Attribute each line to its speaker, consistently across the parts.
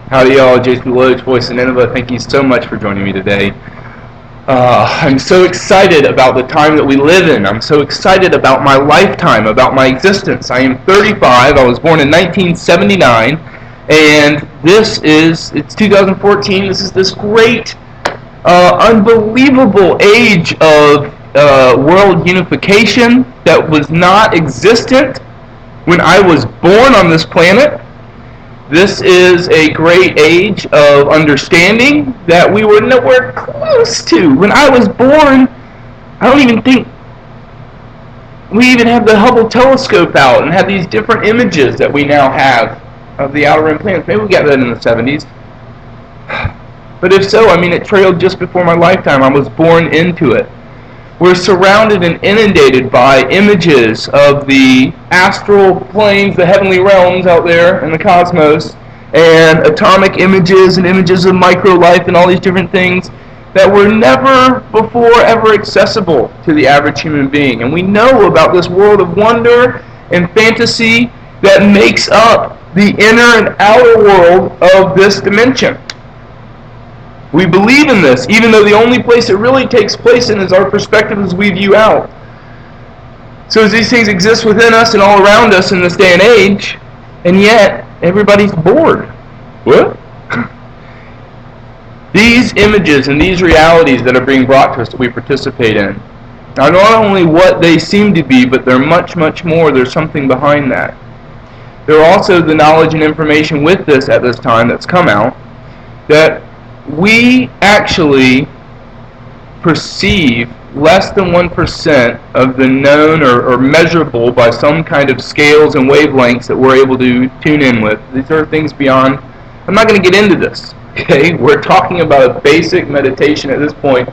Speaker 1: Howdy y'all, Jason DeLoach, Voice of Nineveh. Thank you so much for joining me today. I'm so excited about the time that we live in. I'm so excited about my lifetime, about my existence. I am 35. I was born in 1979, and it's 2014. This is this great, unbelievable age of world unification that was not existent when I was born on this planet. This is a great age of understanding that we were nowhere close to. When I was born, I don't even think we even have the Hubble telescope out and have these different images that we now have of the outer rim planets. Maybe we got that in the 70s. But if so, it trailed just before my lifetime. I was born into it. We're surrounded and inundated by images of the astral planes, the heavenly realms out there in the cosmos, and atomic images and images of micro-life and all these different things that were never before ever accessible to the average human being. And we know about this world of wonder and fantasy that makes up the inner and outer world of this dimension. We believe in this, even though the only place it really takes place in is our perspective as we view out. So as these things exist within us and all around us in this day and age, and yet everybody's bored. What? These images and these realities that are being brought to us that we participate in are not only what they seem to be, but they're much, much more. There's something behind that. There are also the knowledge and information with this at this time that's come out that we actually perceive less than 1% of the known or measurable by some kind of scales and wavelengths that we're able to tune in with. These are things beyond. I'm not going to get into this. Okay, we're talking about a basic meditation at this point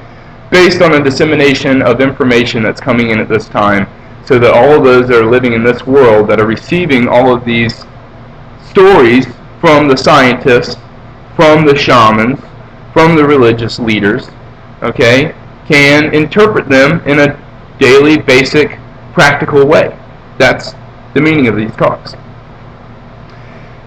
Speaker 1: based on a dissemination of information that's coming in at this time, so that all of those that are living in this world that are receiving all of these stories from the scientists, from the shamans, from the religious leaders, okay, can interpret them in a daily, basic, practical way. That's the meaning of these talks.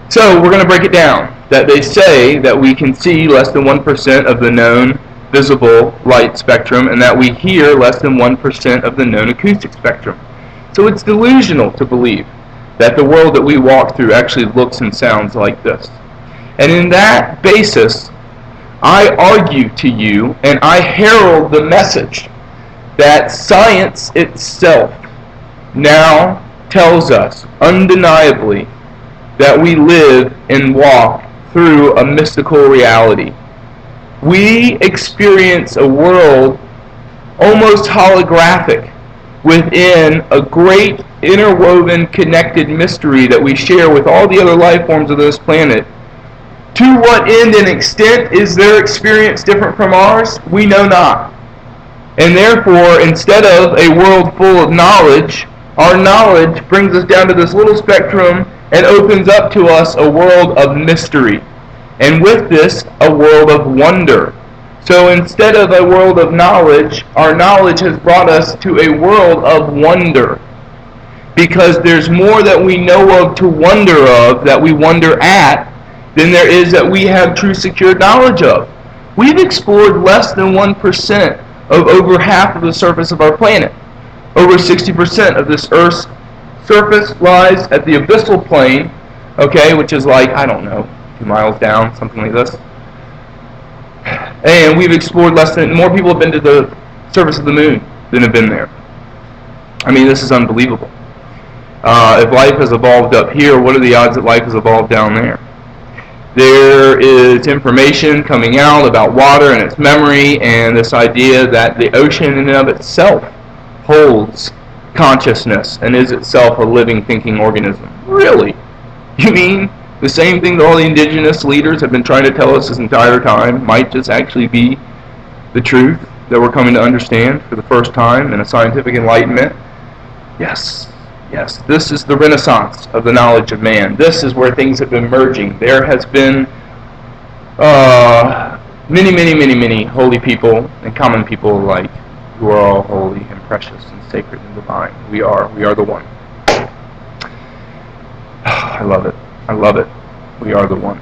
Speaker 1: So we're going to break it down. That they say that we can see less than 1% of the known visible light spectrum, and that we hear less than 1% of the known acoustic spectrum. So it's delusional to believe that the world that we walk through actually looks and sounds like this. And in that basis, I argue to you and I herald the message that science itself now tells us undeniably that we live and walk through a mystical reality. We experience a world almost holographic within a great interwoven connected mystery that we share with all the other life forms of this planet. To what end and extent is their experience different from ours? We know not. And therefore, instead of a world full of knowledge, our knowledge brings us down to this little spectrum and opens up to us a world of mystery. And with this, a world of wonder. So instead of a world of knowledge, our knowledge has brought us to a world of wonder. Because there's more that we know of to wonder of, that we wonder at, than there is that we have true secured knowledge of. We've explored less than 1% of over half of the surface of our planet. Over 60% of this Earth's surface lies at the abyssal plane, okay, which is like, 2 miles down, something like this. And we've explored more people have been to the surface of the moon than have been there. This is unbelievable. If life has evolved up here, what are the odds that life has evolved down there? There is information coming out about water and its memory, and this idea that the ocean in and of itself holds consciousness and is itself a living, thinking organism. Really? You mean the same thing that all the indigenous leaders have been trying to tell us this entire time might just actually be the truth that we're coming to understand for the first time in a scientific enlightenment? Yes. Yes, this is the renaissance of the knowledge of man. This is where things have been merging. There has been many holy people and common people alike who are all holy and precious and sacred and divine. We are the one. I love it. We are the one.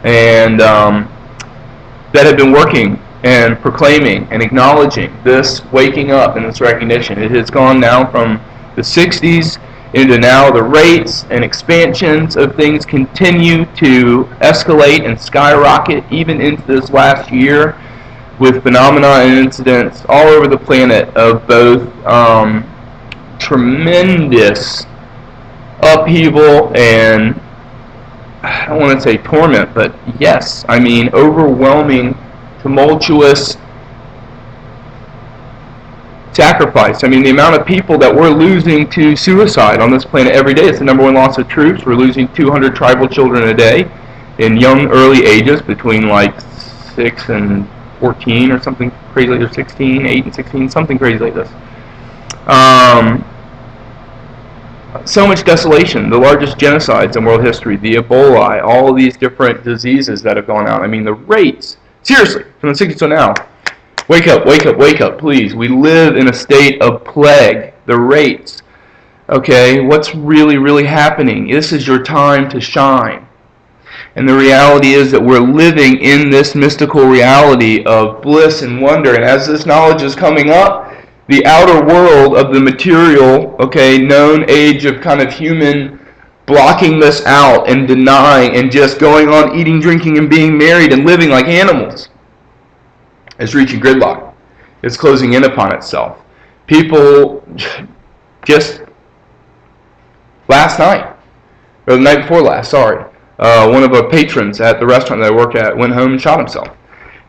Speaker 1: and that have been working and proclaiming and acknowledging this waking up and this recognition. It has gone down from the 60s into now the rates and expansions of things continue to escalate and skyrocket even into this last year, with phenomena and incidents all over the planet of both tremendous upheaval and, I don't want to say torment, but yes, I mean overwhelming, tumultuous sacrifice. I mean, the amount of people that we're losing to suicide on this planet every day. It's the number one loss of troops. We're losing 200 tribal children a day in young, early ages, between like 6 and 14 or something crazy like this, 16, 8 and 16, something crazy like this. So much desolation, the largest genocides in world history, the Ebola, all of these different diseases that have gone out. I mean, the rates, seriously, from the 60s to now, wake up, wake up, wake up, please. We live in a state of plague, the rates. Okay, what's really, really happening? This is your time to shine. And the reality is that we're living in this mystical reality of bliss and wonder. And as this knowledge is coming up, the outer world of the material, known age of kind of human blocking this out and denying and just going on eating, drinking, and being married and living like animals, is reaching gridlock. It's closing in upon itself. People just last night, or the night before last, one of our patrons at the restaurant that I work at went home and shot himself.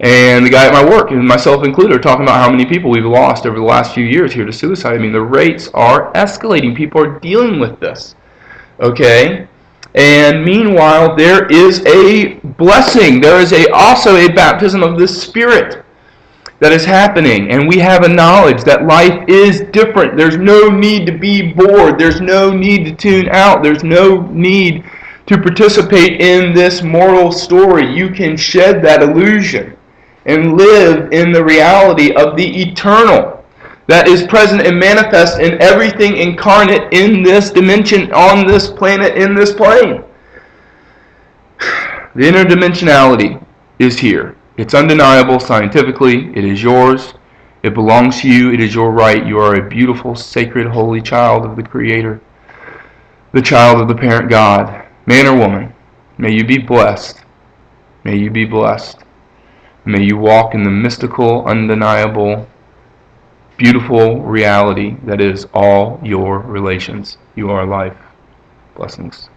Speaker 1: And the guy at my work, and myself included, are talking about how many people we've lost over the last few years here to suicide. I mean, the rates are escalating. People are dealing with this. Okay? And meanwhile, there is a blessing. There is also a baptism of the Spirit that is happening. And we have a knowledge that life is different. There's no need to be bored. There's no need to tune out. There's no need to participate in this mortal story. You can shed that illusion and live in the reality of the eternal that is present and manifest in everything incarnate in this dimension, on this planet, in this plane. The interdimensionality is here. It's undeniable scientifically. It is yours. It belongs to you. It is your right. You are a beautiful, sacred, holy child of the Creator, the child of the parent God. Man or woman, may you be blessed. May you be blessed. May you walk in the mystical, undeniable, beautiful reality that is all your relations. You are life. Blessings.